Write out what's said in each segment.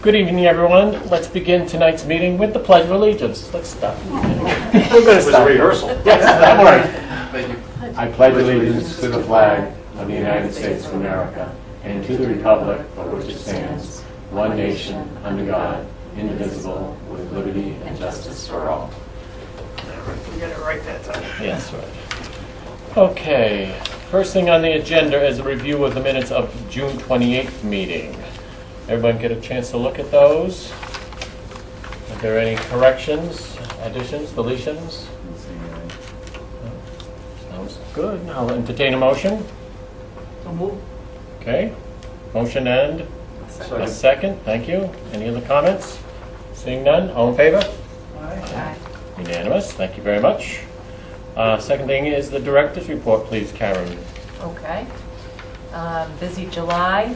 Good evening, everyone. Let's begin tonight's meeting with the Pledge of Allegiance. Let's start. We're going to start. It was a rehearsal. Yes, that worked. Thank you. I pledge allegiance to the flag of the United States of America and to the republic for which it stands, one nation, under God, indivisible, with liberty and justice for all. We got it right that time. Yes, right. Okay. First thing on the agenda is a review of the minutes of June 28th meeting. Everyone get a chance to look at those? Are there any corrections, additions, deletions? Sounds good. I'll entertain a motion. Okay. Motion and a second. Thank you. Any other comments? Seeing none. All in favor? Aye. Unanimous. Thank you very much. Second thing is the director's report, please, Karen. Okay. Busy July.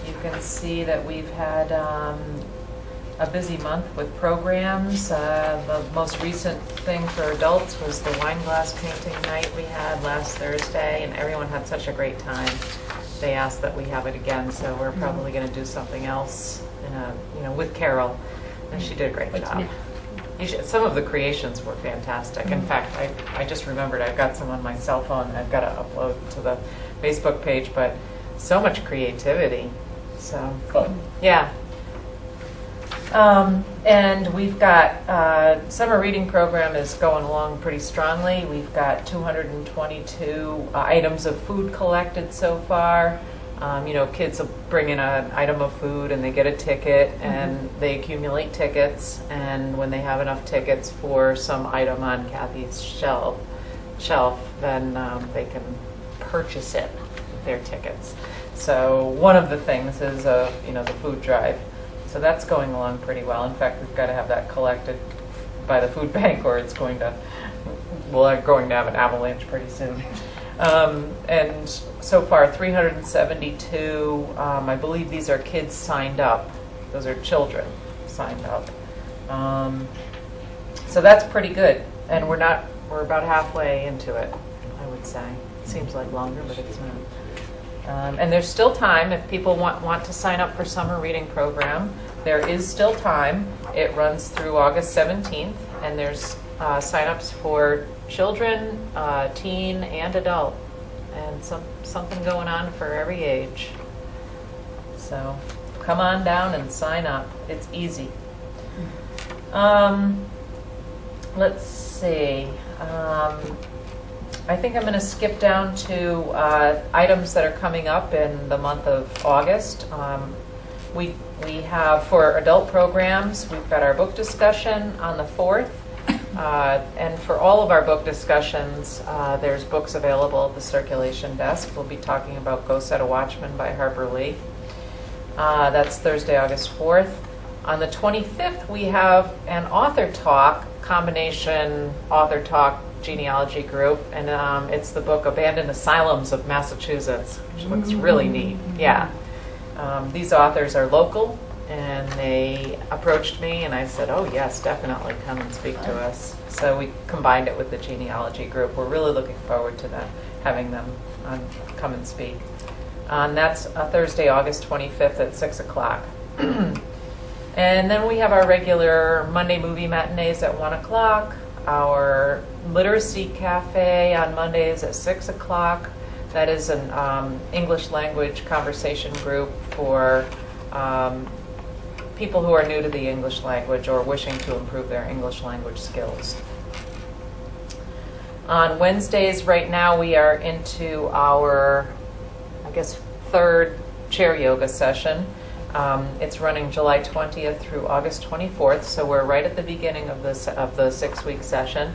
You can see that we've had a busy month with programs. The most recent thing for adults was the wine glass painting night we had last Thursday, and everyone had such a great time. They asked that we have it again, so we're probably going to do something else, with Carol, and she did a great job. Some of the creations were fantastic. In fact, I just remembered I've got some on my cell phone I've got to upload to the Facebook page, but so much creativity. So, Fun. yeah. And we've got, summer reading program is going along pretty strongly. We've got 222 items of food collected so far. Kids will bring in an item of food and they get a ticket, and they accumulate tickets, and when they have enough tickets for some item on Kathy's shelf, then they can purchase it with their tickets. So one of the things is the food drive. So that's going along pretty well. In fact, we've got to have that collected by the food bank, or we're going to have an avalanche pretty soon. And so far, 372, I believe these are kids signed up. Those are children signed up. So that's pretty good. And we're about halfway into it, I would say. Seems like longer, but it's not. And there's still time if people want to sign up for summer reading program. There is still time. It runs through August 17th, and there's sign-ups for children, teen, and adult, and something going on for every age. So come on down and sign up. It's easy. Let's see. I think I'm going to skip down to items that are coming up in the month of August. We have, for adult programs, we've got our book discussion on the 4th. And for all of our book discussions, there's books available at the circulation desk. We'll be talking about Go Set a Watchman by Harper Lee. That's Thursday, August 4th. On the 25th, we have an author talk, combination author talk genealogy group, and it's the book Abandoned Asylums of Massachusetts, which looks really neat. Yeah. These authors are local, and they approached me, and I said, oh yes, definitely come and speak to us. So we combined it with the genealogy group. We're really looking forward to having them come and speak. That's Thursday, August 25th at 6 o'clock. And then we have our regular Monday movie matinees at 1 o'clock, our literacy cafe on Mondays at 6 o'clock. That is an English language conversation group for people who are new to the English language or wishing to improve their English language skills. On Wednesdays right now we are into our, third chair yoga session. It's running July 20th through August 24th, so we're right at the beginning of the 6-week session.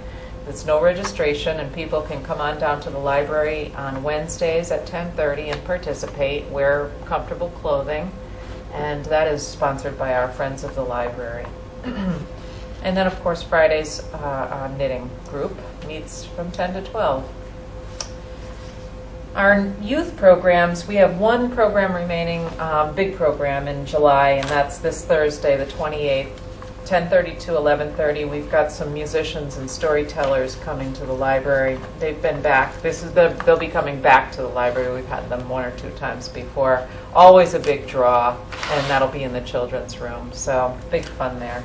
It's no registration, and people can come on down to the library on Wednesdays at 10:30 and participate, wear comfortable clothing, and that is sponsored by our Friends of the Library. And then, of course, Fridays, our knitting group meets from 10 to 12. Our youth programs, we have one program remaining, big program in July, and that's this Thursday, the 28th, 10:30 to 11:30. We've got some musicians and storytellers coming to the library. They've been back. They'll be coming back to the library. We've had them one or two times before. Always a big draw. and that'll be in the children's room. So big fun there.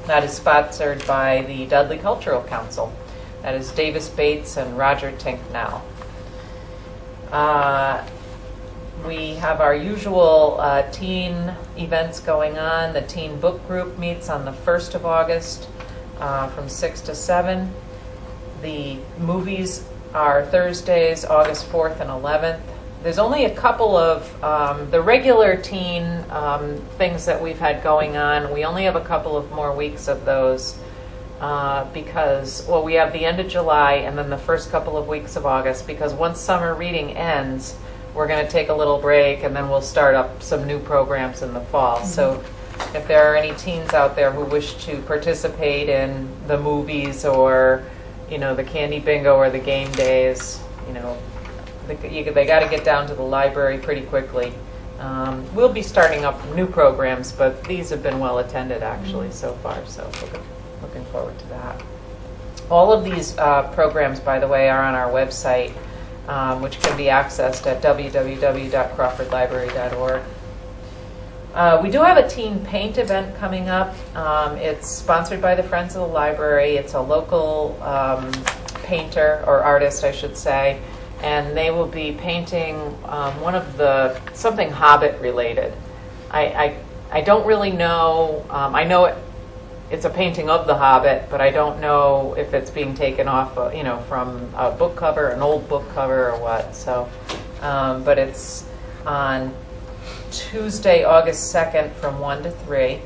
That is sponsored by the Dudley Cultural Council. That is Davis Bates and Roger Tinknell. We have our usual teen events going on. The teen book group meets on the 1st of August from 6 to 7. The movies are Thursdays, August 4th and 11th. There's only a couple of the regular teen things that we've had going on. We only have a couple of more weeks of those because, well, we have the end of July and then the first couple of weeks of August, because once summer reading ends, we're going to take a little break and then we'll start up some new programs in the fall. Mm-hmm. So if there are any teens out there who wish to participate in the movies or, you know, the candy bingo or the game days, you know, they got to get down to the library pretty quickly. We'll be starting up new programs, but these have been well attended actually so far, so looking forward to that. All of these programs, by the way, are on our website, which can be accessed at www.crawfordlibrary.org. We do have a teen paint event coming up. It's sponsored by the Friends of the Library. It's a local painter, or artist I should say, and they will be painting something Hobbit related. I don't really know. I know it's a painting of the Hobbit, but I don't know if it's being taken off, from a book cover, an old book cover, or what. So, but it's on Tuesday, August 2nd, from 1 to 3.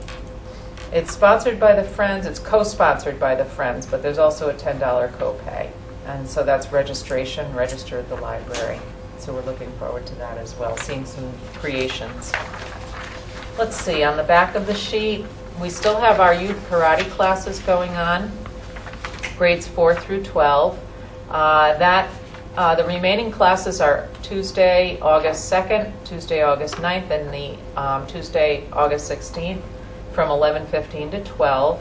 It's sponsored by the Friends. It's co-sponsored by the Friends, but there's also a $10 copay. And so that's registration, register at the library. So we're looking forward to that as well, seeing some creations. Let's see, on the back of the sheet, we still have our youth karate classes going on, grades 4 through 12. The remaining classes are Tuesday, August 2nd, Tuesday, August 9th, and the Tuesday, August 16th from 11:15 to 12.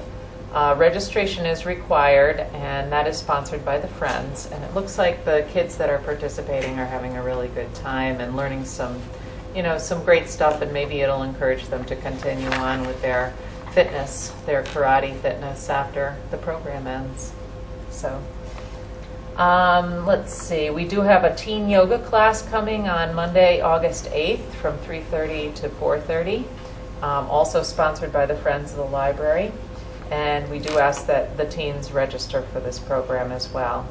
Registration is required, and that is sponsored by the Friends. And it looks like the kids that are participating are having a really good time and learning some great stuff, and maybe it'll encourage them to continue on with their fitness, their karate fitness after the program ends. So, let's see. We do have a teen yoga class coming on Monday, August 8th from 3:30 to 4:30, also sponsored by the Friends of the Library. And we do ask that the teens register for this program as well.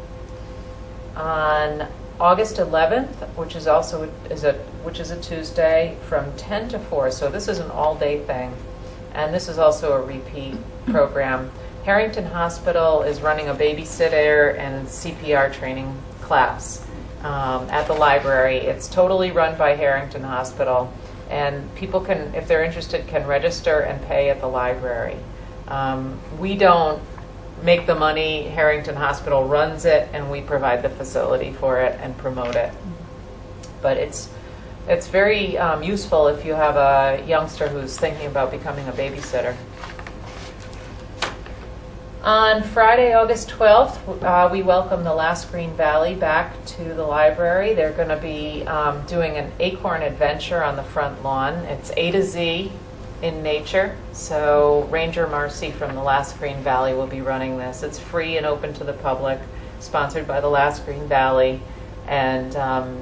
On August 11th, which is a Tuesday, from 10 to 4, so this is an all-day thing, and this is also a repeat program. Harrington Hospital is running a babysitter and CPR training class at the library. It's totally run by Harrington Hospital, and people can, if they're interested, can register and pay at the library. We don't make the money. Harrington Hospital runs it, and we provide the facility for it and promote it. But it's very useful if you have a youngster who's thinking about becoming a babysitter. On Friday, August 12th, we welcome the Last Green Valley back to the library. They're going to be doing an acorn adventure on the front lawn. It's A to Z in nature. So Ranger Marcy from the Last Green Valley will be running this. It's free and open to the public, sponsored by the Last Green Valley, and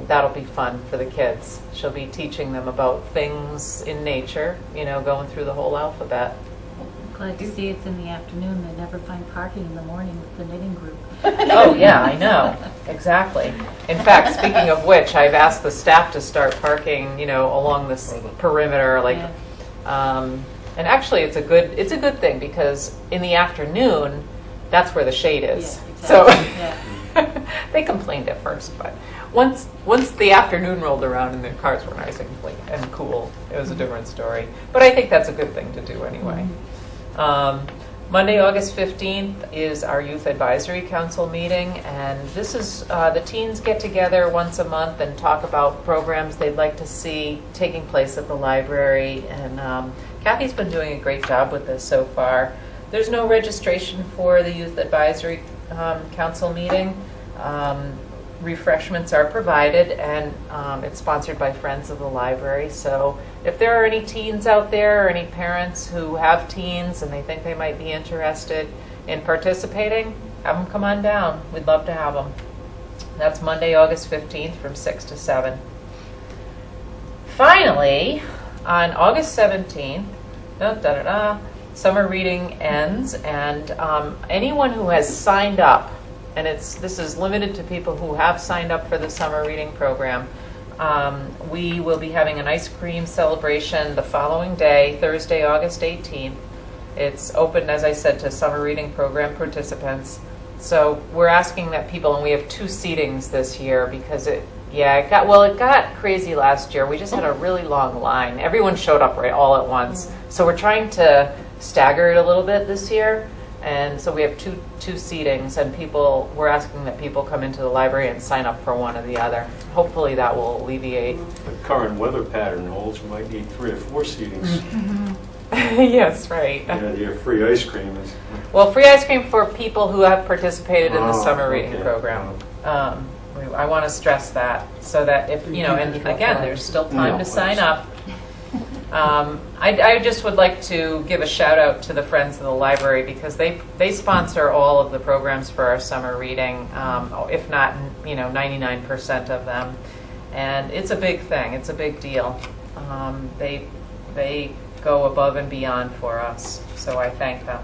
that'll be fun for the kids. She'll be teaching them about things in nature, going through the whole alphabet. Glad to see it's in the afternoon. They never find parking in the morning with the knitting group. Oh yeah, I know. Exactly. In fact, speaking of which, I've asked the staff to start parking, along this perimeter, like. Yeah. And actually, it's a good thing, because in the afternoon, that's where the shade is. Yeah, exactly. So they complained at first, but once the afternoon rolled around and the cars were nice and clean and cool, it was a different story. But I think that's a good thing to do anyway. Monday, August 15th is our Youth Advisory Council meeting, and this is the teens get together once a month and talk about programs they'd like to see taking place at the library, and Kathy's been doing a great job with this so far. There's no registration for the Youth Advisory Council meeting. refreshments are provided, and it's sponsored by Friends of the Library. So if there are any teens out there or any parents who have teens and they think they might be interested in participating, have them come on down. We'd love to have them. That's Monday, August 15th from 6 to 7. Finally, on August 17th, summer reading ends, and anyone who has signed up, and this is limited to people who have signed up for the summer reading program, we will be having an ice cream celebration the following day, Thursday, August 18th. It's open, as I said, to summer reading program participants. So we're asking that people, and we have 2 seatings this year because it got crazy last year. We just had a really long line. Everyone showed up right all at once. So we're trying to stagger it a little bit this year. And so we have two seatings, and we're asking that people come into the library and sign up for one or the other. Hopefully that will alleviate. The current weather pattern holds, we might need 3 or 4 seatings. Yes, right. The idea of free ice cream is... Well, free ice cream for people who have participated in the summer reading program. I want to stress that, so that if, and again, there's still time to sign up. I just would like to give a shout out to the Friends of the Library because they sponsor all of the programs for our summer reading, if not 99% of them, and it's a big thing. It's a big deal. They go above and beyond for us, so I thank them.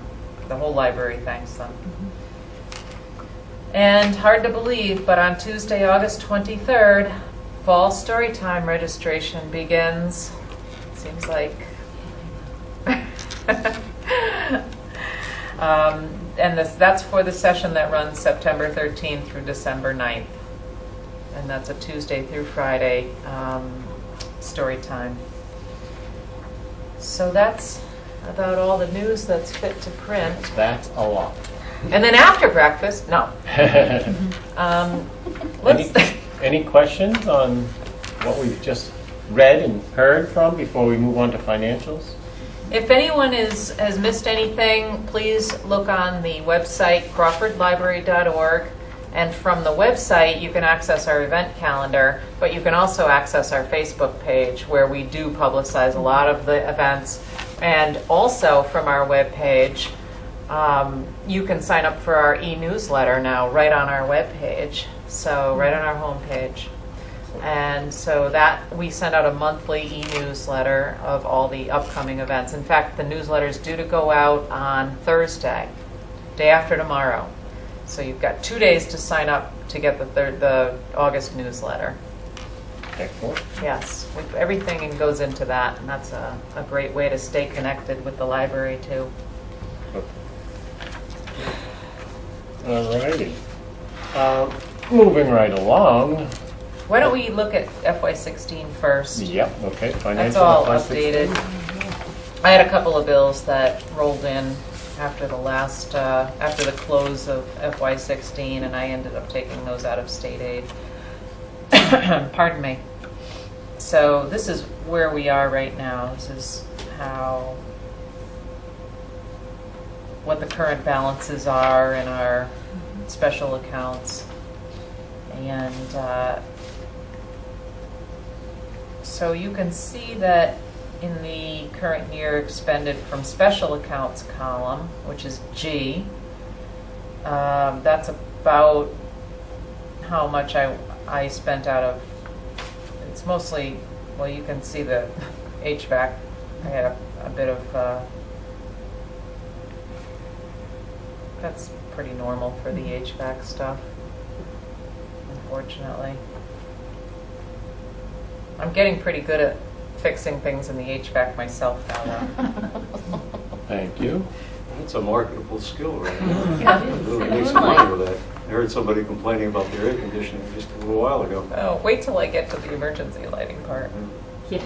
The whole library thanks them. And hard to believe, but on Tuesday, August 23rd, fall storytime registration begins. Seems like. And that's for the session that runs September 13th through December 9th. And that's a Tuesday through Friday story time. So that's about all the news that's fit to print. That's a lot. And then after breakfast, no. Any questions on what we've just read and heard from before we move on to financials? If anyone has missed anything, please look on the website, crawfordlibrary.org. And from the website, you can access our event calendar, but you can also access our Facebook page where we do publicize a lot of the events. And also from our webpage, you can sign up for our e-newsletter now right on our webpage, so right on our homepage. And so that we send out a monthly e-newsletter of all the upcoming events. In fact, the newsletter is due to go out on Thursday, day after tomorrow. So you've got 2 days to sign up to get the August newsletter. Excellent. Yes, everything goes into that, and that's a great way to stay connected with the library too. All righty. Moving right along. Why don't we look at FY16 first? Yep, okay. That's Financial all FY16. updated. I had a couple of bills that rolled in after after the close of FY16, and I ended up taking those out of state aid. Pardon me. So this is where we are right now. This is what the current balances are in our special accounts. And so you can see that in the current year expended from special accounts column, which is G, that's about how much I spent out of, it's mostly, well, you can see the HVAC. I had a bit of, that's pretty normal for the HVAC stuff, unfortunately. I'm getting pretty good at fixing things in the HVAC myself now, though. Thank you. That's a marketable skill right now. Yeah, It really makes some money with that. I heard somebody complaining about their air conditioning just a little while ago. Oh, wait till I get to the emergency lighting part. Yeah.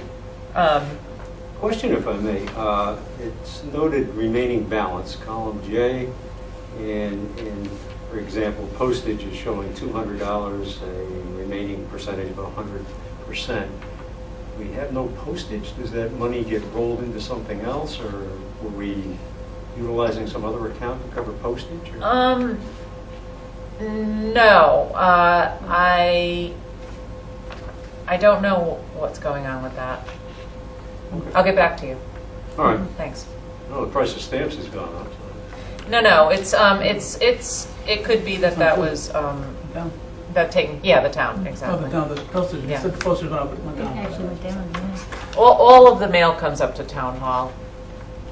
Question, if I may. It's noted remaining balance, column J, and for example, postage is showing $200, a remaining percentage of 100%. We have no postage. Does that money get rolled into something else, or were we utilizing some other account to cover postage? Or? No, I don't know what's going on with that. Okay. I'll get back to you. All right. Thanks. Oh, the price of stamps has gone up. No, it could be that was, Down. that the town, Oh, the exactly. down, the postage, you Yeah. said the postage went up, it went It down. actually went down, yeah. All of the mail comes up to town hall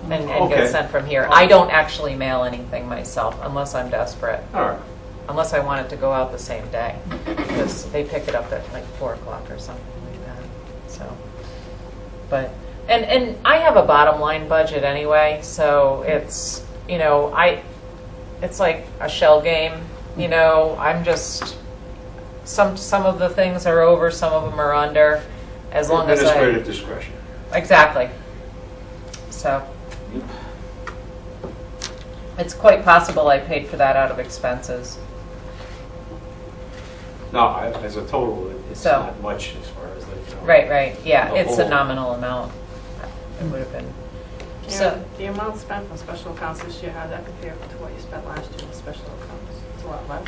and Okay. gets sent from here. I don't actually mail anything myself unless I'm desperate, All right. unless I want it to go out the same day, because they pick it up at like 4 o'clock or something like that, so. But, and I have a bottom line budget anyway, so it's, it's like a shell game, I'm just, some of the things are over, some of them are under, as long as Administrative discretion. Exactly. So, it's quite possible I paid for that out of expenses. No, as a total, it's So- not much as far as the. Right, yeah, The it's a whole- nominal amount. It would have been. So, The amount spent from special accounts this year, how does that compare to what you spent last year with special accounts? It's a lot less.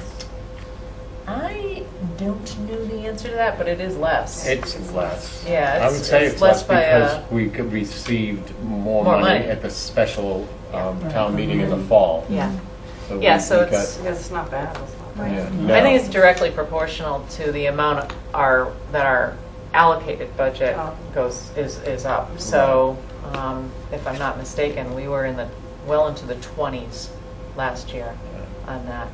I don't know the answer to that, but it is less. It's less. Yeah, I would say it's it's less less by because a- we could received more More money money. at the special town meeting in the fall. Yeah, So Yeah, we so got- it's- Because it's not bad, it's not bad. yeah, I no. think it's directly proportional to the amount that our allocated budget is up. So, if I'm not mistaken, we were well into the 20s last year on that.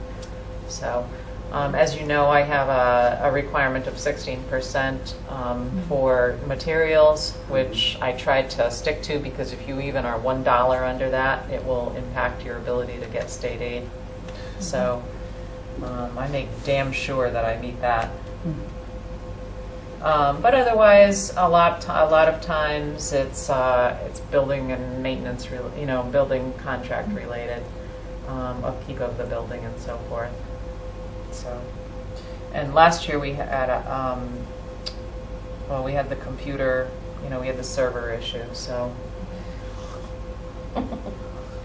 So, as you know, I have a requirement of 16% for materials, which I tried to stick to, because if you even are $1 under that, it will impact your ability to get state aid. So, I make damn sure that I meet that. But otherwise, a lot of times it's building and maintenance, building contract related, upkeep of the building and so forth. So, and last year we had we had the computer, we had the server issue, so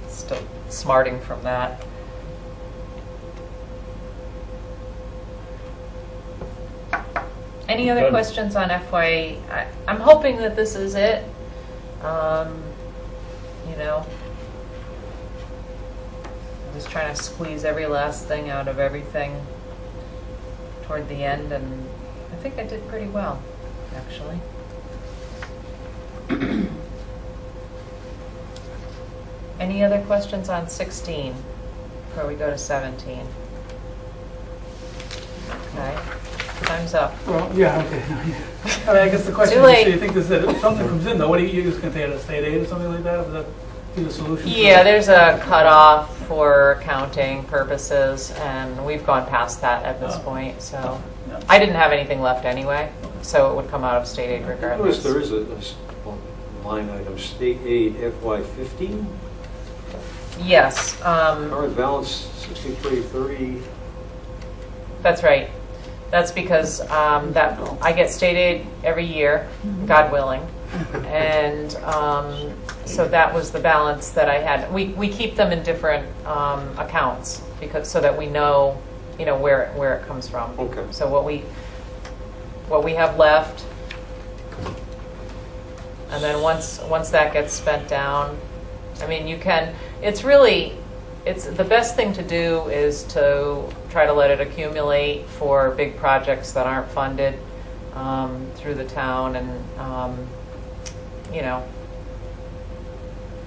still smarting from that. Any other Good. questions on FY? I'm hoping that this is it. I'm just trying to squeeze every last thing out of everything toward the end, and I think I did pretty well, actually. Any other questions on 16 before we go to 17? Okay, time's up. Well, yeah, okay. I mean, I guess the question Too is, late. so you think this, if something comes in though, what do you just gonna take it as state aid or something like that? Would that be the solution? to Yeah, it? there's a cutoff for accounting purposes, and we've gone past that at this Oh. point, so. Yeah. I didn't have anything left anyway, so it would come out of state aid Notice regardless. there is a line item, state aid FY15, Yes, current balance 6330. that's right. That's because that I get state aid every year, God willing, and so that was the balance that I had. We keep them in different accounts so that we know where it comes from. Okay. So what we have left, and then once that gets spent down, I mean, it's the best thing to do is to try to let it accumulate for big projects that aren't funded through the town, and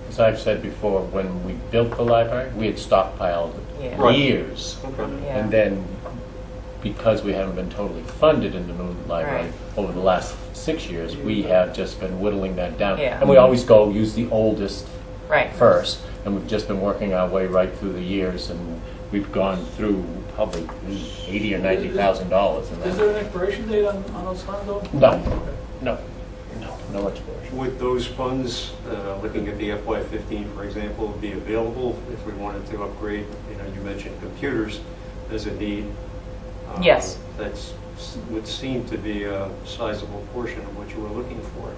As I've said before, when we built the library, we had stockpiled Yeah. Right. years. Okay. yeah. And then, because we haven't been totally funded in the new library Right. over the last 6 years, we have just been whittling that down. Yeah. And we always use the oldest Right. first, and we've just been working our way right through the years, and we've gone through probably $80,000 or $90,000 in Is that. there an expiration date on those funds though? No. Okay. No exploration. Would those funds, looking at the FY15, for example, be available if we wanted to upgrade? You mentioned computers as a need. Yes. That would seem to be a sizable portion of what you were looking for.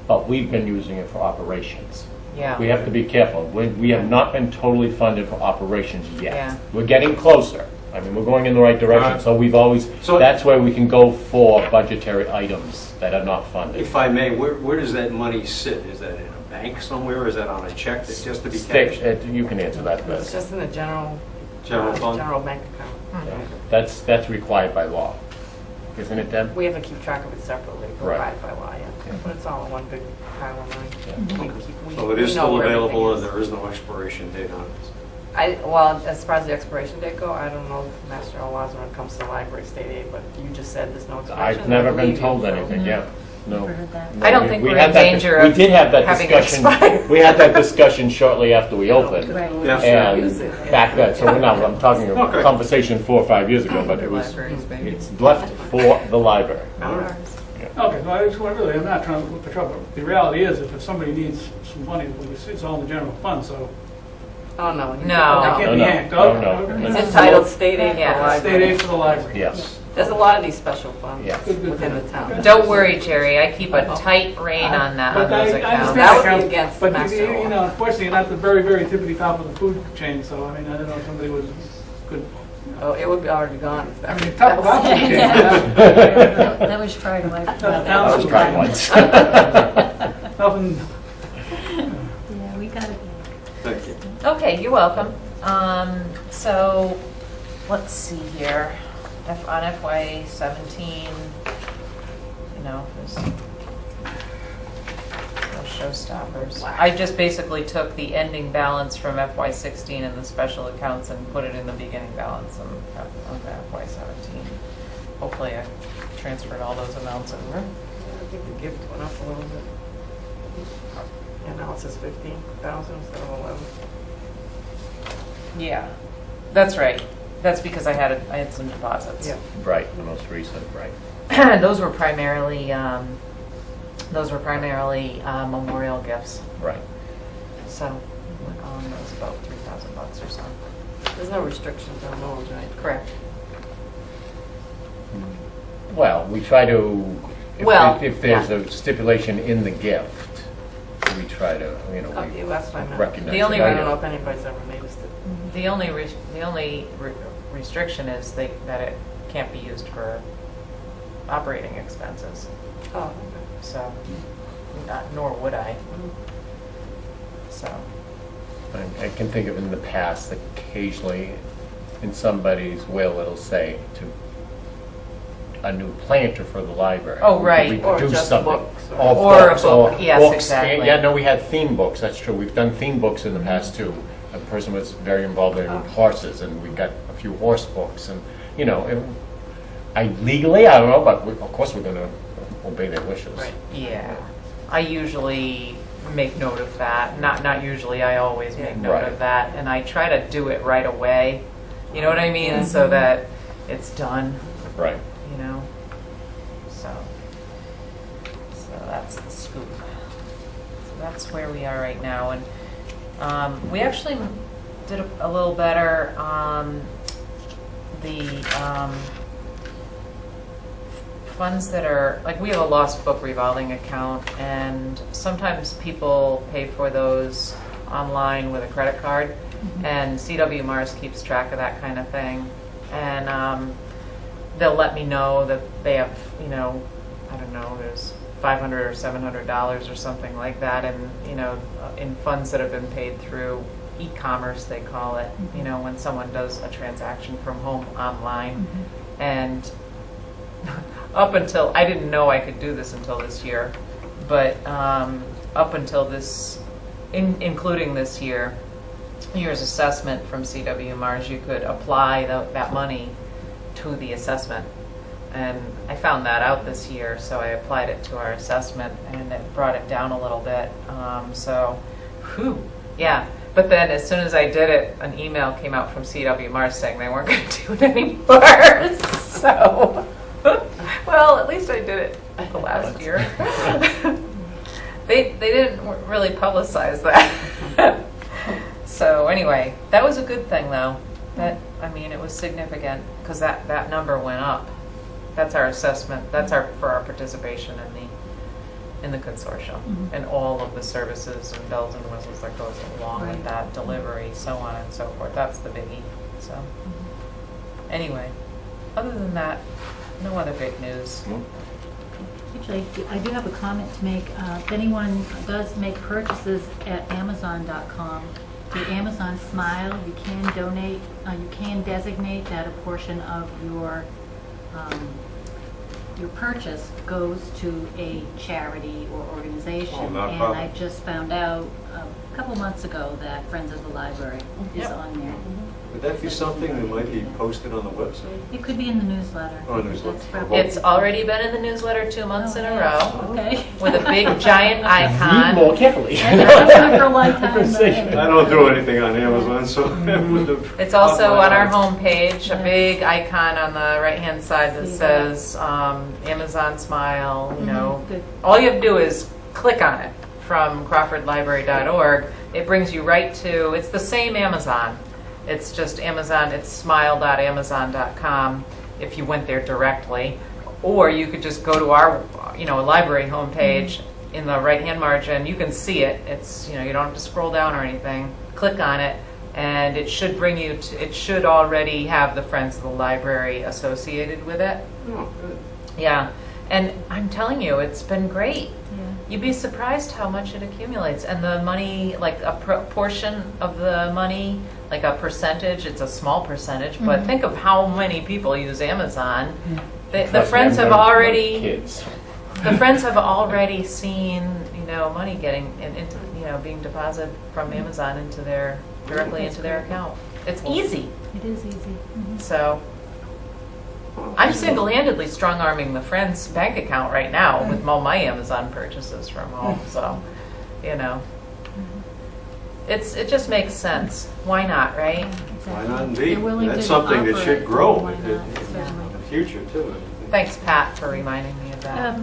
But we've been using it for operations. Yeah. We have to be careful. We have not been totally funded for operations yet. Yeah. We're getting closer. I mean, we're going in the right direction, Right. so we've always, So- that's where we can go for budgetary items that are not funded. If I may, where does that money sit? Is that in a bank somewhere, or is that on a check that's just to be Stick- cashed? You can answer that It's best. just in the general Fund? general bank account. That's required by law, isn't it, Deb? We have to keep track of it separately, Right. provided by law, yeah. But it's all in one big pile of money. So it is we know still where available, and everything there is no expiration date on it. Well, as far as the expiration date go, I don't know if Mass General laws when it comes to library state aid, but you just said there's no expiration. I've never I been believe you, told so- anything, yeah. No. Never heard that. No, I don't we- think we we're had in that- danger We of did have that having discussion. expired. We had that discussion shortly after we opened. Right. Yeah. And back then, so we're not, I'm talking about Okay. a conversation 4 or 5 years ago, but it was, Libraries, baby. it's left for the library. All right. Okay, so I just want, really, I'm not trying to look for trouble. The reality is, if somebody needs some money, it's all in the general fund, so Oh, no. No. it can't be no, yanked. no, Okay, no. okay. It's entitled state aid for Yeah. the library. State aid for the library. Yes. There's a lot of these special funds Yeah. Good, good, within the good. town. Don't worry, Jerry, I keep a tight rein on that, on But I those understand accounts. That would accounts, be against but Mass General you law. know, unfortunately, you're not the very, very tippity top of the food chain, so I mean, I don't know if somebody was good. Oh, it would be already gone. if I that- mean, top of the food chain. That was tried a while That's ago. I was trying once. Nothing. Yeah, we got it. Thank you. Okay, you're welcome. So, let's see here. On FY 17, you know, there's no showstoppers. I just basically took the ending balance from FY 16 in the special accounts and put it in the beginning balance of FY 17. Hopefully I transferred all those amounts over. I think the gift went up a little bit. And now it says 15,000 instead of 11. Yeah, that's right. That's because I had some deposits. Yeah. Right, the most recent, right. Those were primarily memorial gifts. Right. So it was about $3,000 or so. There's no restrictions on those, right? Correct. Well, we try to, Well, if there's yeah. a stipulation in the gift, we try to, you know, Okay, that's what I meant. recognize The only it. I don't know if anybody's ever made us. The only restriction is that it can't be used for operating expenses. Oh, okay. So, nor would I. So, I can think of in the past, occasionally, in somebody's will, it'll say a new planter for the library. Oh, right. We could Or do just something. books, or- Or a books, book, or yes, books. exactly. Yeah, no, we had theme books, that's true. We've done theme books in the past, too. A person was very involved in horses, and we got a few horse books, and, you know, legally, I don't know, but of course we're going to obey their wishes. Right. yeah. I usually make note of that. Not usually, I always make note Right. of that. And I try to do it right away. You know what I mean? So that it's done. Right. You know? So that's the scoop. So that's where we are right now. And we actually did a little better on the funds that are, like, we have a lost book revolving account, and sometimes people pay for those online with a credit card, and CW Mars keeps track of that kind of thing. And they'll let me know that they have, you know, I don't know, there's $500 or $700 or something like that, and, you know, in funds that have been paid through e-commerce, they call it, you know, when someone does a transaction from home online. And up until, I didn't know I could do this until this year, but up until this, including this year's assessment from CW Mars, you could apply that money to the assessment. And I found that out this year, so I applied it to our assessment, and it brought it down a little bit. Whew, yeah. But then as soon as I did it, an email came out from CW Mars saying they weren't going to do it anymore. So, well, at least I did it the last year. They didn't really publicize that. So anyway, that was a good thing, though. I mean, it was significant because that number went up. That's our assessment. That's for our participation in the consortium, and all of the services and bells and whistles that goes along with that, delivery, so on and so forth. That's the biggie. So Anyway, other than that, no other big news. Actually, I do have a comment to make. If anyone does make purchases at Amazon.com, the Amazon Smile, you can donate, you can designate that a portion of your purchase goes to a charity or organization. Oh, not a and problem. I just found out a couple months ago that Friends of the Library is Yep. on there. Would that be something that might be posted on the website? It could be in the newsletter. Oh, newsletter. That's probably- It's already been in the newsletter 2 months in a row Okay. with a big giant Read icon. more carefully. For a lifetime, but- I don't do anything on Amazon, so I wouldn't have. It's also caught my on our eye. homepage, a big icon on the right-hand side that See that. says Amazon Smile, you know. Good. All you have to do is click on it from crawfordlibrary.org. It brings you right to, it's the same Amazon. It's just Amazon, it's smile.amazon.com if you went there directly. Or you could just go to our, library homepage in the right-hand margin. You can see it. It's, you don't have to scroll down or anything. Click on it, and it should bring you to, it should already have the Friends of the Library associated with it. Oh, good. Yeah, and I'm telling you, it's been great. Yeah. You'd be surprised how much it accumulates. And the money, like a portion of the money, like a percentage, it's a small percentage, but think of how many people use Amazon. The Friends have already, Kids. the Friends have already seen, money getting into, being deposited from Amazon into their, directly into their account. It's easy. It is easy. So I'm single-handedly strong-arming the Friends bank account right now with all my Amazon purchases from home. So, it just makes sense. Why not, right? Why not They're indeed? willing That's to something that offer should it. grow Why in not? the Certainly. future, too. Thanks, Pat, for reminding me of that.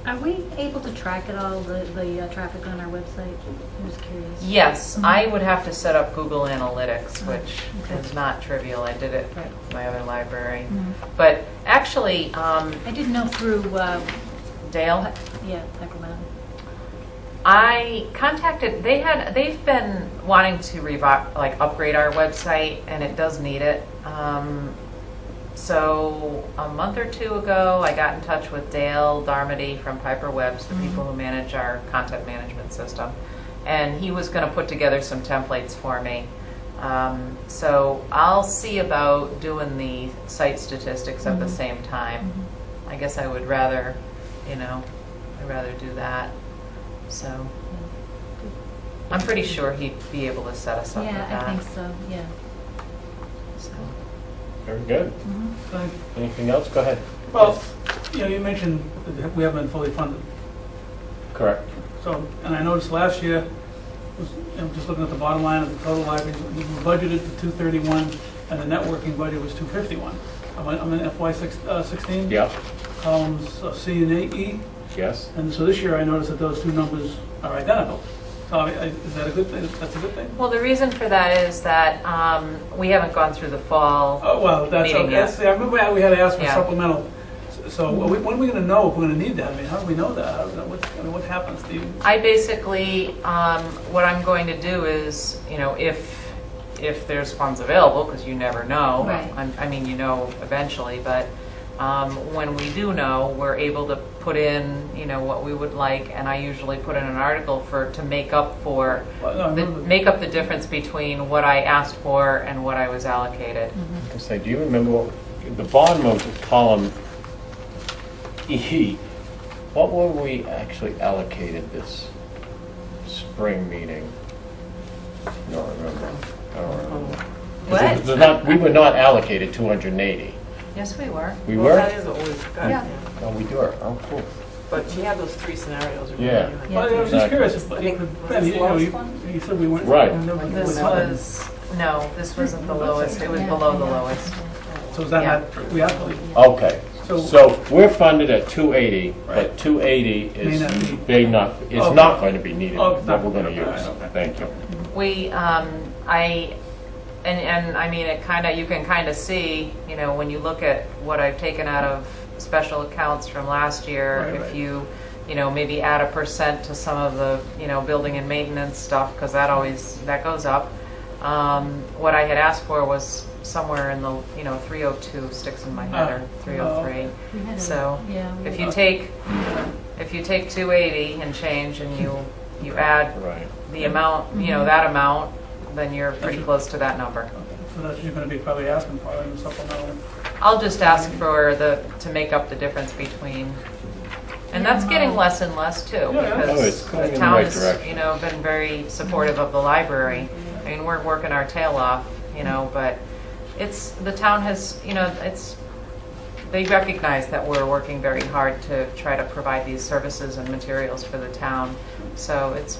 Are we able to track at all the traffic on our website? I'm just curious. Yes, I would have to set up Google Analytics, which is not trivial. I did it Right. with my other library. But actually, I didn't know through, Dale, Sacramento. I contacted, they've been wanting to upgrade our website, and it does need it. So a month or two ago, I got in touch with Dale Darmody from Piper Webb's, the people who manage our content management system, and he was going to put together some templates for me. So I'll see about doing the site statistics at the same time. I guess I would rather, I'd rather do that. So I'm pretty sure he'd be able to set us up with that. Yeah, I think so, yeah. So. Very good. Thank- Anything else? Go ahead. Well, you mentioned that we haven't been fully funded. Correct. So, and I noticed last year, just looking at the bottom line of the total library, we budgeted for 231, and the networking budget was 251. I'm in FY16. Yeah. Columns C and E. Yes. And so this year I noticed that those two numbers are identical. So is that a good thing? That's a good thing? Well, the reason for that is that we haven't gone through the fall. Oh, well, that's Meeting okay. yet. I remember we had to ask for Yeah. supplemental. So when are we going to know if we're going to need that? I mean, how do we know that? What happens to you? I basically, what I'm going to do is, if there's funds available, because you never know. Right. I mean, eventually, but when we do know, we're able to put in, what we would like, and I usually put in an article to make up for Well, no, I remember- make up the difference between what I asked for and what I was allocated. I was gonna say, do you remember what, the bottom of column E, what were we actually allocated this spring meeting? I don't remember. What? We were not allocated 280. Yes, we were. We Well, were? that is always good. Yeah. Oh, we were. Oh, cool. But you have those three scenarios. Yeah. Well, I was just Exactly. curious. If, Ben, you said we weren't. Right. This wasn't the lowest. It was below the lowest. So is that Yeah. not, we have to, Okay. So- So we're funded at 280, but Right. 280 May not be. is Okay. not going to be needed, Oh, what we're going to okay. use. Okay. Thank you. We, and I mean, you can kind of see, when you look at what I've taken out of special accounts from last year, Right, if right. you, maybe add a % to some of the, building and maintenance stuff, because that goes up. What I had asked for was somewhere in the, 302 sticks in my head, or 303. We had a- So yeah, we if had- you take 280 and change and you add Right. the amount, that amount, then you're pretty close to that number. So that's what you're going to be probably asking for in the supplemental. I'll just ask for to make up the difference between, and that's getting less and less too, Yeah. Oh, it's because going the in the town right has, direction. been very supportive of the library. I mean, we're working our tail off, but the town has, they recognize that we're working very hard to try to provide these services and materials for the town. So it's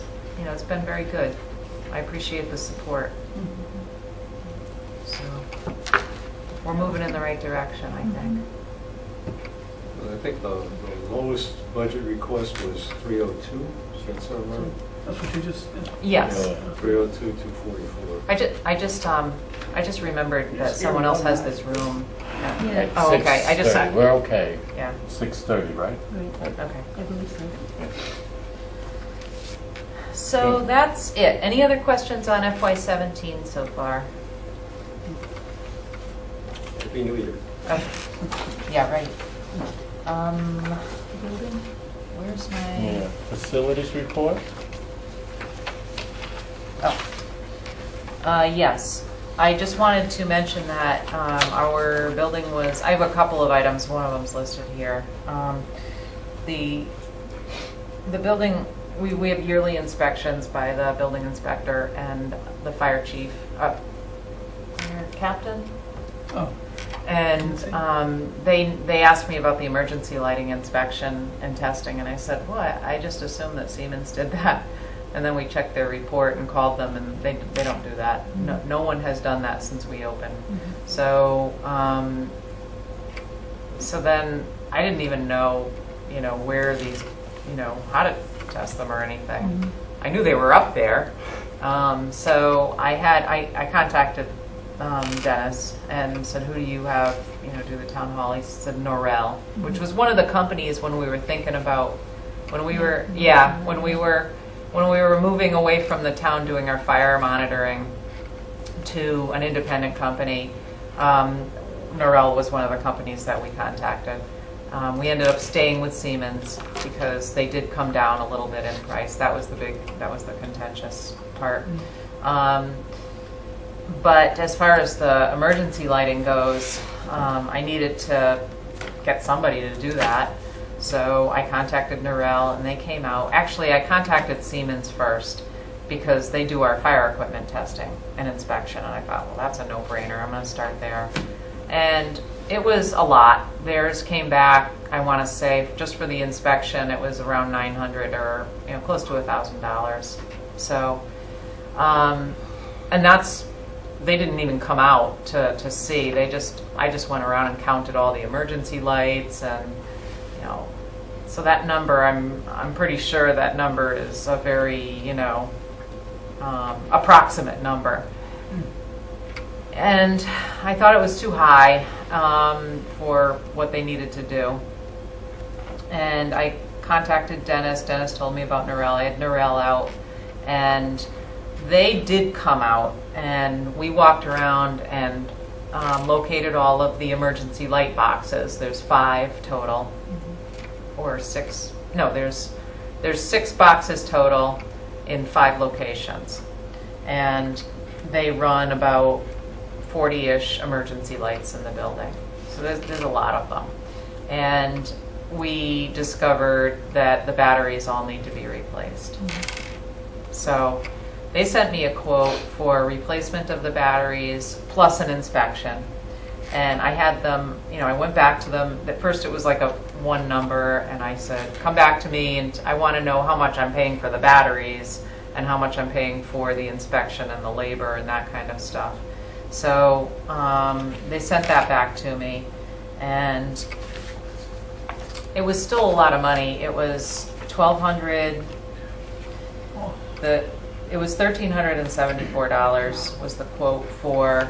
been very good. I appreciate the support. So we're moving in the right direction, I think. I think the lowest budget request was 302, does that sound right? That's what you just, Yes. Yeah. 302, 244. I just remembered that someone else has this room. Yeah. Oh, okay. I just 6:30. We're okay. Yeah. 6:30, right? Right, Okay. I believe so. So Good. that's it. Any other questions on FY17 so far? Happy New Year. Okay. Yeah, right. The building? Where's my? Yeah. Facilities report? Yes. I just wanted to mention that our building was, I have a couple of items, one of them's listed here. The building, we have yearly inspections by the building inspector and the fire chief, captain. oh, And they asked me about the emergency lighting inspection and testing, and I said, well, I just assumed that Siemens did that. And then we checked their report and called them, and they don't do that. No one has done that since we opened. So so then I didn't even know, where these, how to test them or anything. I knew they were up there. So I contacted Dennis and said, who do you have, do the town hall? He said Norrell, which was one of the companies when we were thinking about, when we were moving away from the town doing our fire monitoring to an independent company. Norrell was one of the companies that we contacted. We ended up staying with Siemens because they did come down a little bit in price. That was the contentious part. But as far as the emergency lighting goes, I needed to get somebody to do that. So I contacted Norrell and they came out. Actually, I contacted Siemens first because they do our fire equipment testing and inspection. And I thought, well, that's a no-brainer. I'm going to start there. And it was a lot. Theirs came back, I want to say, just for the inspection, it was around $900 or close to $1,000. So, and they didn't even come out to see. I just went around and counted all the emergency lights, and so that number, I'm pretty sure that number is a very approximate number. And I thought it was too high for what they needed to do. And I contacted Dennis. Dennis told me about Norrell. I had Norrell out, and they did come out, and we walked around and located all of the emergency light boxes. There's 5 total, or 6. No, there's 6 boxes total in 5 locations, and they run about 40-ish emergency lights in the building. So there's a lot of them. And we discovered that the batteries all need to be replaced. So they sent me a quote for replacement of the batteries plus an inspection. And I had them, I went back to them. At first it was like a one number, and I said, come back to me, and I want to know how much I'm paying for the batteries and how much I'm paying for the inspection and the labor and that kind of stuff. So they sent that back to me, and it was still a lot of money. It was $1,200. It was $1,374 was the quote for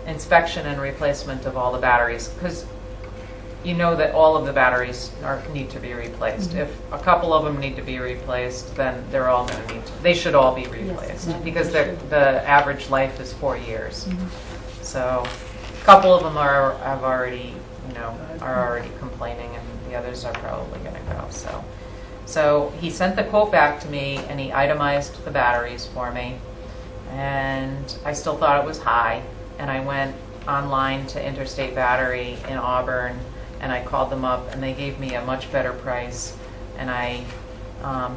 inspection and replacement of all the batteries. Because you know that all of the batteries need to be replaced. If a couple of them need to be replaced, then they're all going to they should all be replaced, Yes, because they should. the average life is 4 years. So a couple of them are already complaining, and the others are probably going to go. So he sent the quote back to me, and he itemized the batteries for me, and I still thought it was high, and I went online to Interstate Battery in Auburn, and I called them up, and they gave me a much better price, and I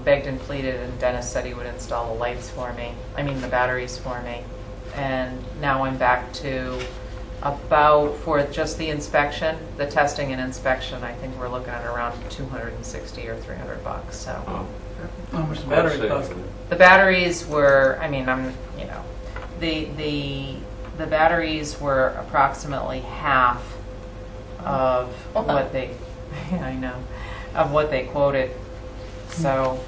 begged and pleaded, and Dennis said he would install the batteries for me, and now I'm back to about, for just the inspection, the testing and inspection, I think we're looking at around $260 or $300. So How much the battery cost? the batteries were, the batteries were approximately half of what they, of what they quoted. So,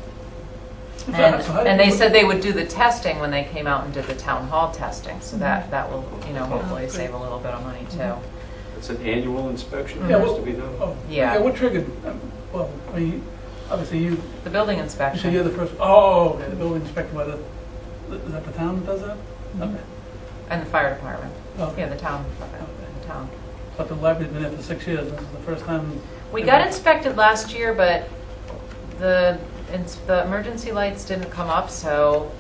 and they said they would do the testing when they came out and did the town hall testing. So that will, hopefully save a little bit of money too. It's an annual inspection Yeah, that has well, to be done? Yeah. What triggered, obviously you The building said inspection. you're the first, okay, the building inspector by is that the town that does that? Okay. And the fire department. Okay. Yeah, the town. But the library's been there for 6 years, this is the first time. We got inspected last year, but the emergency lights didn't come up, so,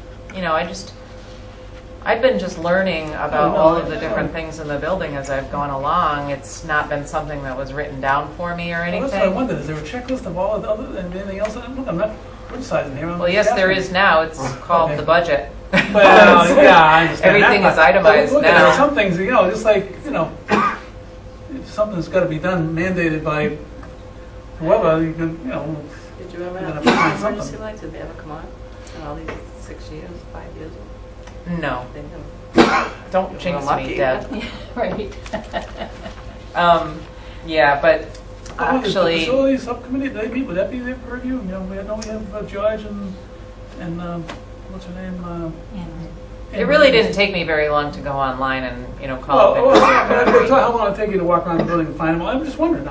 I've been just learning about all of the different things in the building as I've gone along. It's not been something that was written down for me or Well, anything. that's what I wondered, is there a checklist of all of the other, and anything else? Look, I'm not criticizing here. I'm Well, yes, just there asking. is now. It's called Okay. the budget. Well, yeah, I understand Everything that, is but itemized look, there now. are some things, just like, if something's got to be done, mandated by whoever, you can, Did you ever You're have gonna find emergency something. lights? Did they ever come on in all these 6 years, 5 years? No, They never. don't jinx Well, me, lucky. Deb. Right. Yeah, but The actually, facilities subcommittee, they meet, would that be their purview? We have George and what's her name? it really didn't take me very long to go online and, call up. Well, how long did it take you to walk around the building and find them? I'm just wondering,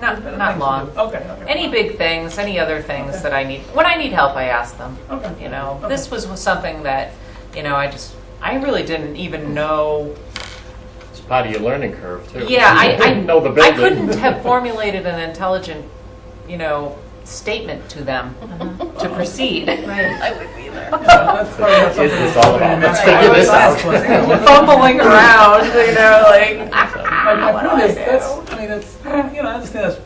Not long. Okay. Any big things, any other things that I need. When I need help, I ask them. Okay. This was something that, I really didn't even know. It's part of your learning curve, too. Yeah, You didn't know the I building. couldn't have formulated an intelligent, statement to them to proceed. Right. I wouldn't either. That's What is this all about? Let's figure this out. Fumbling around, like. My point is, I understand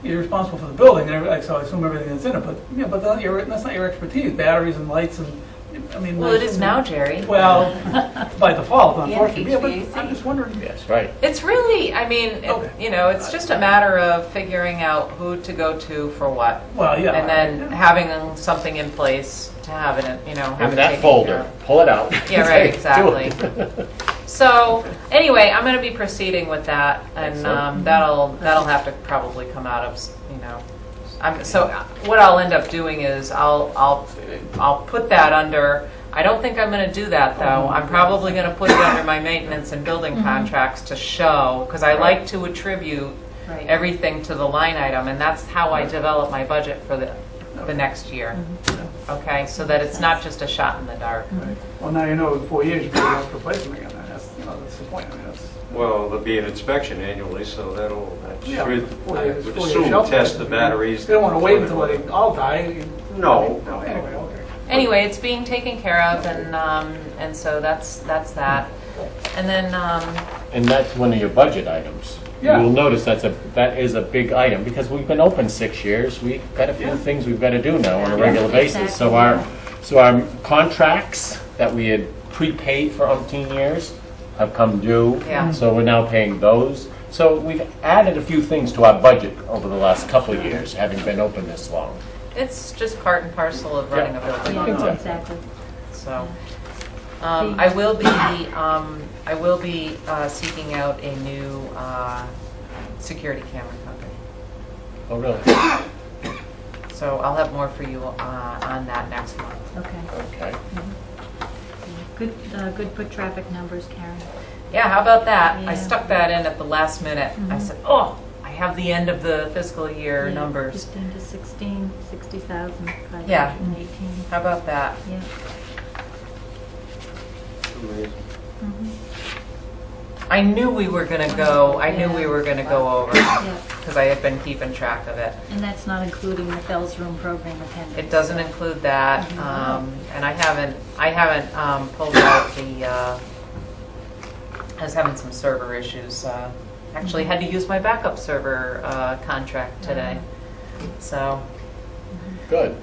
you're responsible for the building, so I assume everything that's in it, but that's not your expertise, batteries and lights and, Well, it is now, Jerry. Well, by default, Yeah, unfortunately, but HVAC. I'm just wondering. Yes, right. It's really, Okay. it's just a matter of figuring out who to go to for what. Well, yeah. And then having something in place to have it, have In it that taken folder, care of. pull it out. Yeah, right, Do exactly. it. So, anyway, I'm going to be proceeding with that, and Excellent. that'll have to probably come out of, so what I'll end up doing is I'll put that under. I don't think I'm going to do that though. I'm probably going to put it under my maintenance and building contracts to show, because I like to attribute Right. everything to the line item, and that's how I develop my budget for the next year. Okay, so that it's not just a shot in the dark. Well, now in 4 years, you probably have to replace them again. That's the point. Well, there'll be an inspection annually, so that Yeah, should, 4 I years, would 4 years assume, shelf test life. the batteries. You don't want to wait until they all die. No. Anyway, okay. Anyway, it's being taken care of, and so that's that. And then, And that's one of your budget items. Yeah. You'll notice that is a big item, because we've been open 6 years. We've got a few things we've got to do now on a regular basis. So our contracts that we had prepaid for umpteen years have come due. Yeah. So we're now paying those. So we've added a few things to our budget over the last couple of years, having been open this long. it's just part and parcel of running a building. Yeah, exactly. So, I will be seeking out a new security camera company. Oh, really? So I'll have more for you on that next month. Okay. Okay. Good foot traffic numbers, Karen. Yeah, how about that? Yeah. I stuck that in at the last minute. I Mhm. said, oh, I have the end of the fiscal year Yeah, numbers. 15 to 16, 60,518. Yeah. How about that? Yeah. Amazing. Mhm. I knew we were going to go, I knew we were going to go over Yeah. because I had been keeping track of it. And that's not including the Fells Room program attendance. It doesn't include that, Mhm. and I haven't pulled out the, I was having some server issues. Actually had to use my backup server contract today, so, Good.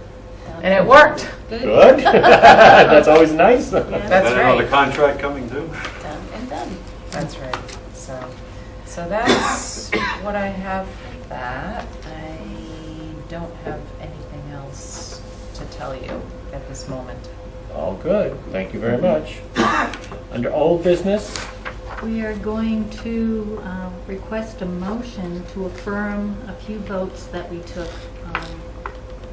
and it worked. Good. That's always nice. That's Another right. contract coming due? Done and done. That's right. So that's what I have for that. I don't have anything else to tell you at this moment. All good. Thank you very much. Under old business, We are going to request a motion to affirm a few votes that we took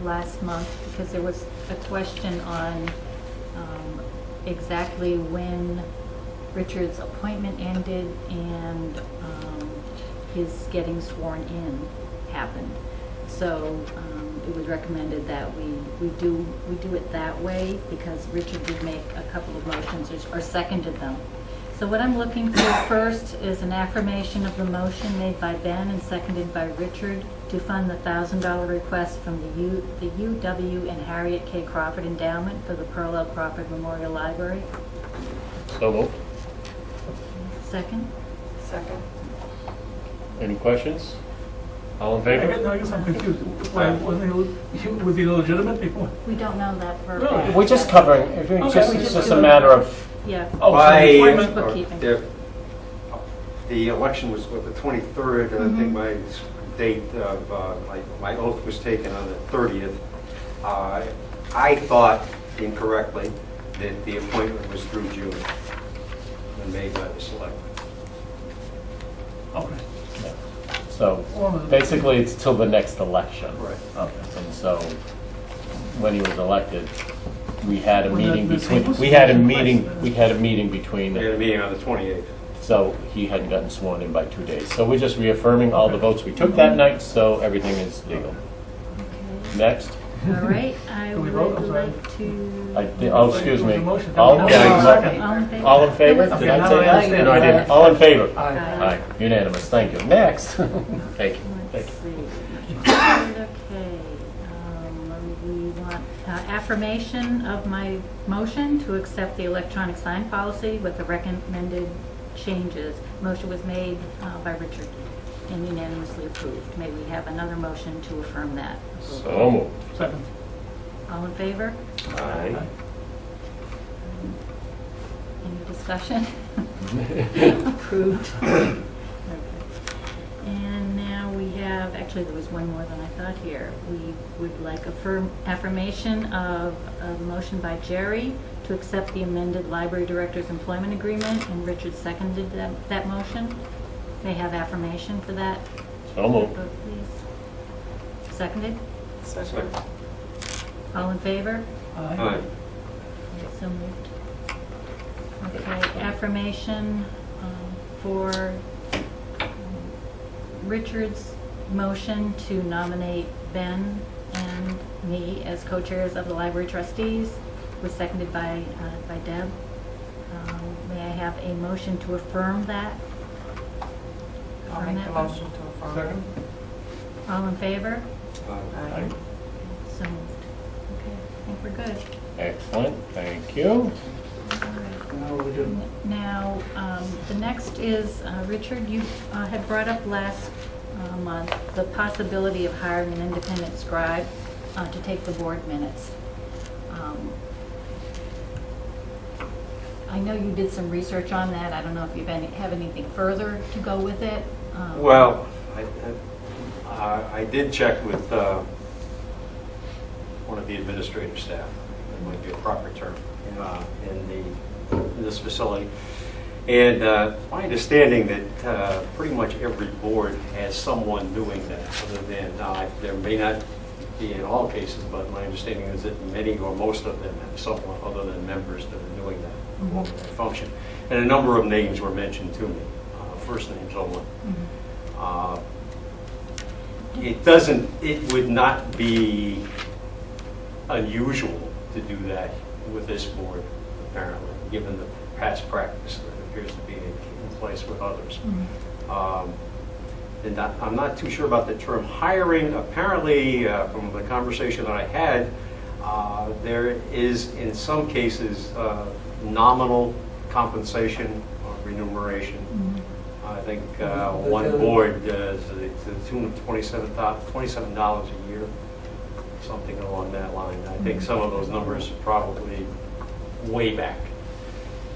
last month, because there was a question on exactly when Richard's appointment ended and his getting sworn in happened. So it was recommended that we do it that way, because Richard did make a couple of motions or seconded them. So what I'm looking for first is an affirmation of the motion made by Ben and seconded by Richard to fund the $1,000 request from the UW and Harriet K. Crawford Endowment for the Pearl L. Crawford Memorial Library. so moved. Second? Second. Any questions? All in I favor? guess I'm confused. Why, was he legitimate before? We don't know that for a Really? fact. We're just covering, it's just a matter of, Yeah. Oh, so By, the appointment- Bookkeeping. the election was what, the 23rd, and I think my date of, my oath was taken on the 30th. I thought incorrectly that the appointment was through June, and made by the selectmen. Okay. so basically it's till the next election. Right. Okay, and so when he was elected, we had a Well, meeting the between, same we had a was- meeting between, We had a meeting on the 28th. so he hadn't gotten sworn in by 2 days. So we're just reaffirming all the votes we took that night, so everything is legal. Okay. Next. All right, I Can we would vote? I'm sorry. like to... Excuse me. There was a motion. All, Oh, yeah, second. All in favor? all in favor? Okay, Did I now say I that? understand. No, I didn't. All in favor? Aye. Aye, unanimous, thank you. Next. Thank you. Let's Thank you. see. Okay, we want affirmation of my motion to accept the electronic sign policy with the recommended changes. Motion was made by Richard and unanimously approved. May we have another motion to affirm that? So moved. Second. All in favor? Aye. Any discussion? Approved. Okay. And now we have, actually, there was one more than I thought here. We would like affirmation of a motion by Jerry to accept the amended library director's employment agreement, and Richard seconded that motion. May I have affirmation for that? So moved. Vote, please. Seconded? Second. All in favor? Aye. Aye. Okay, so moved. Okay, affirmation for Richard's motion to nominate Ben and me as co-chairs of the library trustees was seconded by Deb. May I have a motion to affirm that? I'll Affirm make the that? motion to affirm. Second. All in favor? Aye. So moved. Okay, I think we're good. Excellent, thank you. Now we're good. Now, the next is, Richard, you had brought up last month the possibility of hiring an independent scribe to take the board minutes. I know you did some research on that. I don't know if you have anything further to go with it. Well, I did check with one of the administrative staff, that might be a proper term, in this facility. And my understanding that pretty much every board has someone doing that, other than there may not be in all cases, but my understanding is that many or most of them have someone other than members that are doing that function. And a number of names were mentioned to me, first names only. It would not be unusual to do that with this board, apparently, given the past practice that appears to be in place with others. And I'm not too sure about the term hiring. Apparently, from the conversation that I had, there is, in some cases, nominal compensation or remuneration. I think one board does to the tune of $27 a year, something along that line. I think some of those numbers are probably way back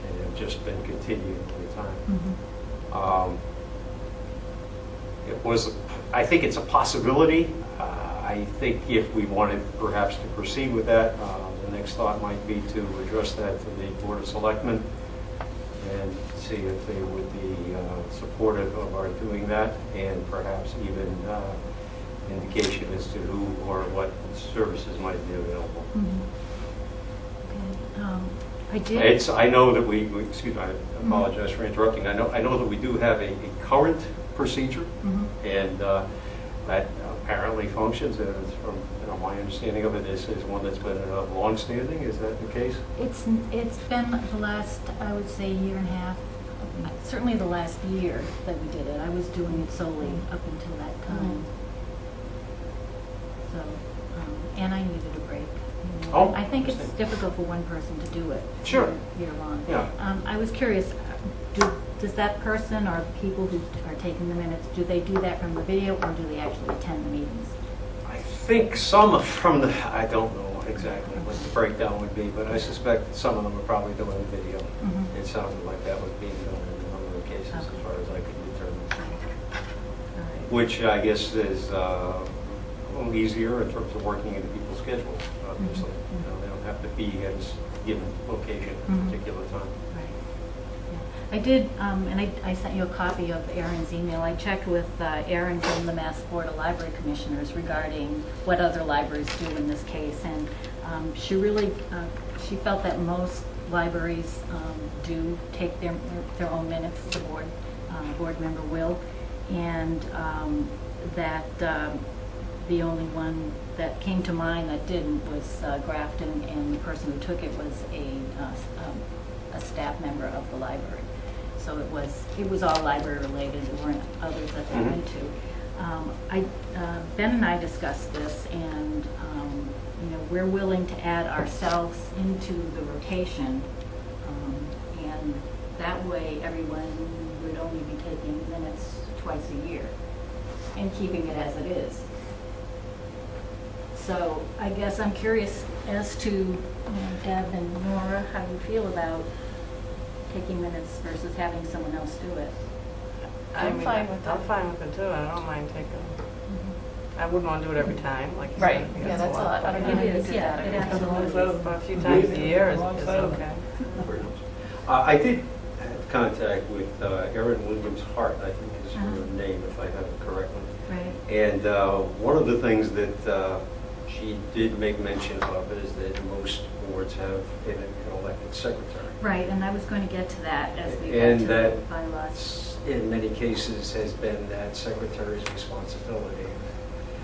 and have just been continued over time. I think it's a possibility. I think if we wanted perhaps to proceed with that, the next thought might be to address that to the Board of Selectmen and see if they would be supportive of our doing that, and perhaps even indication as to who or what services might be available. I know that excuse me, I apologize for interrupting. I know that we do have a current procedure, and that apparently functions, and it's from my understanding of it is one that's been long-standing. Is that the case? It's been the last, I would say, year and a half, certainly the last year that we did it. I was doing it solely up until that time. So, and I needed a break. You know. I think it's difficult for one person to do it. Sure. Year long. Yeah. I was curious, does that person or people who are taking the minutes, do they do that from the video or do they actually attend the meetings? I think some from the, I don't know exactly what the breakdown would be, but I suspect some of them are probably doing the video. It sounded like that was being done in a number of cases, as far as I could determine. Which I guess is a little easier in terms of working into people's schedules, obviously. They don't have to be at a given location at a particular time. I did, and I sent you a copy of Erin's email. I checked with Erin from the Mass Board of Library Commissioners regarding what other libraries do in this case, and she really, she felt that most libraries do take their own minutes, the board member will, and that the only one that came to mind that didn't was Grafton, and the person who took it was a staff member of the library. So it was all library related. There weren't others that they went to. Ben and I discussed this, and we're willing to add ourselves into the rotation, and that way everyone would only be taking minutes twice a year and keeping it as it is. So I guess I'm curious as to Deb and Nora, how you feel about taking minutes versus having someone else do it. I'm fine with it too. I don't mind taking. I wouldn't want to do it every time, like you Right. said. Yeah, that's a lot. I don't know how you do that. It absolutely is. A few times a year is okay. I did have contact with Erin Williams-Hart, I think is her name, if I have it correctly. Right. And one of the things that she did make mention of is that most boards have an elected secretary. Right, and I was going to get to that as we And get to that the bylaws. in many cases has been that secretary's responsibility.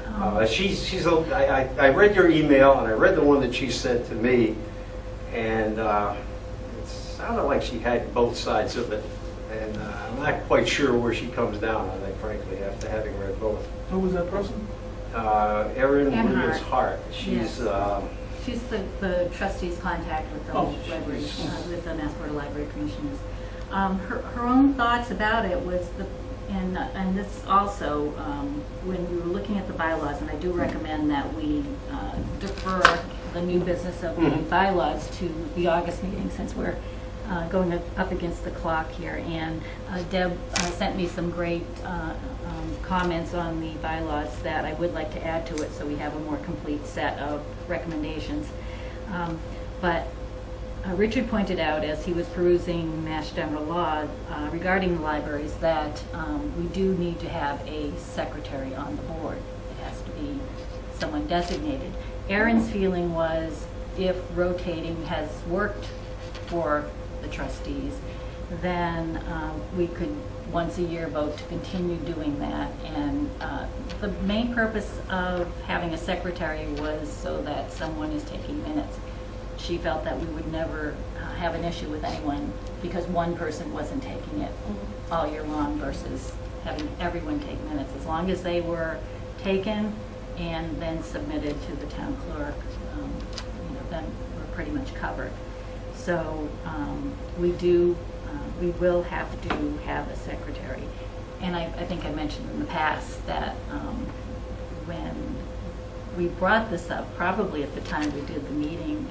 I read your email, and I read the one that she sent to me, and it sounded like she had both sides of it, and I'm not quite sure where she comes down on it, frankly, after having read both. Who was that person? Erin Williams-Hart. She's She's the trustee's contact with the library, with the Mass Board of Library Commissioners. Her own thoughts about it was and this also, when we were looking at the bylaws, and I do recommend that we defer the new business of the bylaws to the August meeting, since we're going up against the clock here. And Deb sent me some great comments on the bylaws that I would like to add to it, so we have a more complete set of recommendations. But Richard pointed out, as he was perusing Mass General Law regarding the libraries, that we do need to have a secretary on the board. It has to be someone designated. Erin's feeling was if rotating has worked for the trustees, then we could once a year vote to continue doing that. And the main purpose of having a secretary was so that someone is taking minutes. She felt that we would never have an issue with anyone because one person wasn't taking it all year long versus having everyone take minutes. As long as they were taken and then submitted to the town clerk, then we're pretty much covered. So we will have to have a secretary. And I think I mentioned in the past that when we brought this up, probably at the time we did the meeting,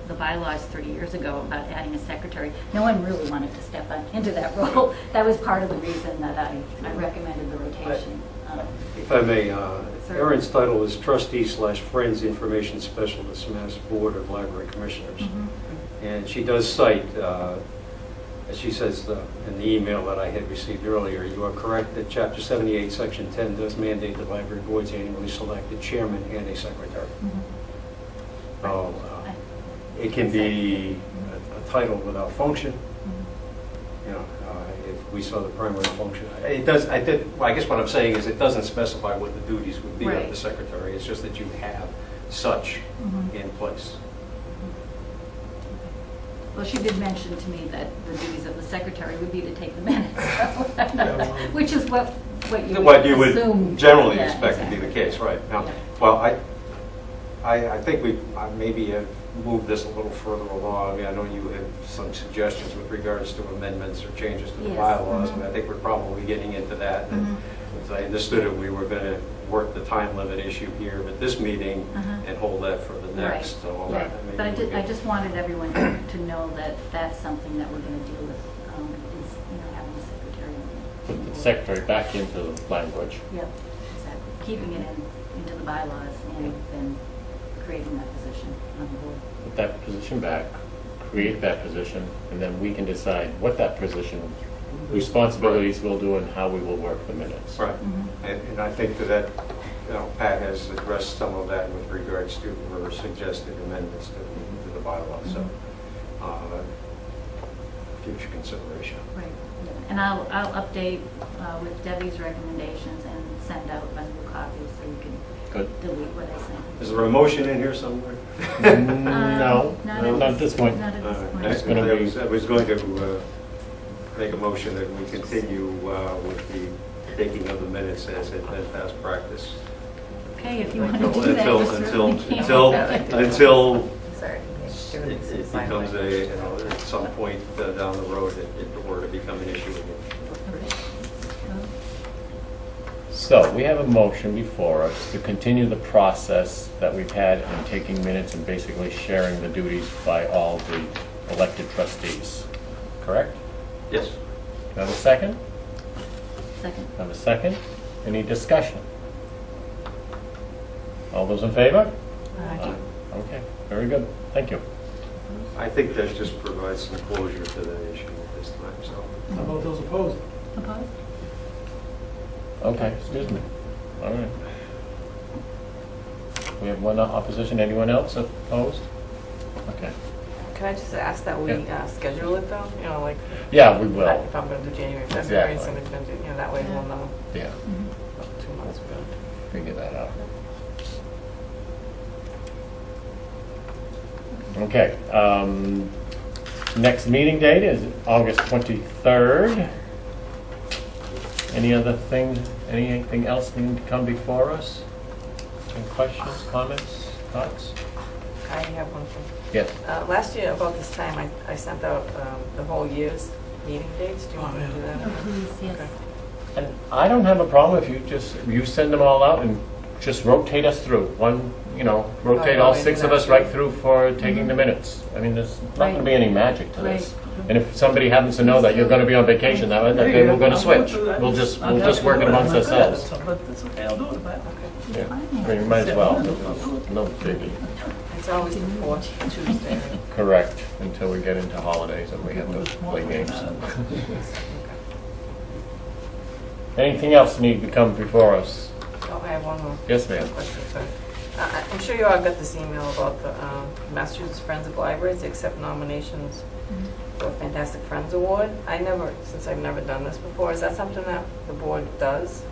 the bylaws 30 years ago about adding a secretary, no one really wanted to step into that role. That was part of the reason that I recommended the rotation. If I may, Erin's title is Trustee/Friends Information Specialist, Mass Board of Library Commissioners. And she does cite, as she says in the email that I had received earlier, you are correct that Chapter 78, Section 10 does mandate the library boards annually select a chairman and a secretary. It can be a title without function. If we saw the primary function, it does. I guess what I'm saying is it doesn't specify what the duties would be of the secretary. It's just that you have such in place. Well, she did mention to me that the duties of the secretary would be to take the minutes, which is what you would assume. Generally Yeah, expect to be the case, right? Now, well, I think we maybe have moved this a little further along. I mean, I know you had some suggestions with regards to amendments or changes to the bylaws, and I think we're probably getting into that. And as I understood it, we were going to work the time limit issue here at this meeting and hold that for the next. So but I just wanted everyone to know that that's something that we're going to deal with, is having a secretary. Put the secretary back into the language. Yep, exactly. Keeping it into the bylaws and then creating that position on the board. Put that position back, create that position, and then we can decide what that position responsibilities we'll do and how we will work the minutes. Right. And I think that Pat has addressed some of that with regards to her suggested amendments to the bylaws. So future consideration. Right. And I'll update with Debbie's recommendations and send out a new copy so you can delete what I sent. Is there a motion in here somewhere? No, not at this point. Not at this point. It's going to be. I was going to make a motion that we continue with the taking of the minutes as had been past practice. Okay, if you want to do that, you certainly can. Until Sorry. it becomes at some point down the road it were to become an issue again. So we have a motion before us to continue the process that we've had in taking minutes and basically sharing the duties by all the elected trustees. Correct? Yes. Do I have a second? Second. Have a second? Any discussion? All those in favor? Aye. Okay, very good. Thank you. I think that just provides some closure to that issue at this time. So. How about those opposed? Opposed? Okay, excuse me. All right. We have one opposition. Anyone else opposed? Okay. Can I just ask that we schedule it though? Like. Yeah, we will. If I'm going to do January, February, Exactly. somebody's going to do, that way we'll know Yeah, 2 months ago. figure that out. Okay. Next meeting date is August 23rd. Anything else need to come before us? Any questions, comments, thoughts? I have one thing. Yes. Last year, about this time, I sent out the whole year's meeting dates. Do you want me to do that? Oh, please, yes. Okay. And I don't have a problem if you send them all out and just rotate us through. Rotate all 6 of us right through for taking the minutes. I mean, there's not going to be any magic to this. And if somebody happens to know that you're going to be on vacation that day, we're going to switch. We'll just work it amongst ourselves. But that's okay, I'll do it. Yeah, I mean, you might as well. No biggie. It's always the fourth Tuesday. Right? Correct, until we get into holidays and we have to play games. Anything else need to come before us? Oh, I have one more. Yes, ma'am. Question, sorry. I'm sure you all got this email about the Massachusetts Friends of Libraries. They accept nominations for a Fantastic Friends Award. Since I've never done this before, is that something that the board does?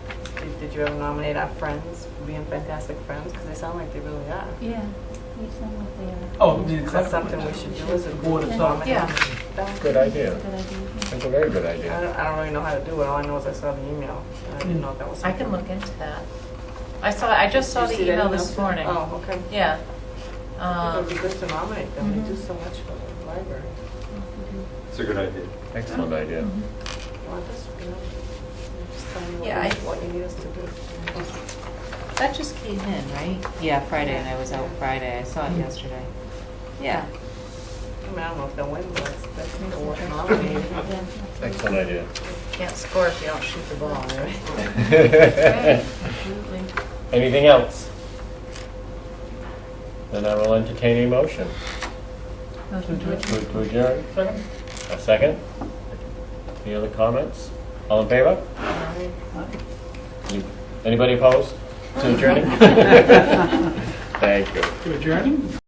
Did you ever nominate our friends for being fantastic friends? Because they sound like they really are. Yeah, we sound like they are. Oh, the Is that something we should do as a board itself. Yeah. Good idea. Good idea. That's a very good I idea. don't really know how to do it. All I know is I saw the email. And I didn't know if that was I something. can look into that. I just saw Did the you see that email this morning. Oh, okay. Yeah. It would be good to nominate them. They do so much for the library. It's a good idea. Excellent idea. Well, just, just tell me Yeah, what you need us to do. That just came in, right? Yeah, Friday, and I was out Friday. I saw it yesterday. Yeah. I mean, I don't know if they'll win, but that's worth nominating. Excellent idea. Can't score if you don't shoot the ball, right? Right, absolutely. Anything else? Then I will entertain a motion. Motion to adjourn. To adjourn? Second? A second? Any other comments? All in favor? Anybody opposed to adjourning? Thank you. To adjourning?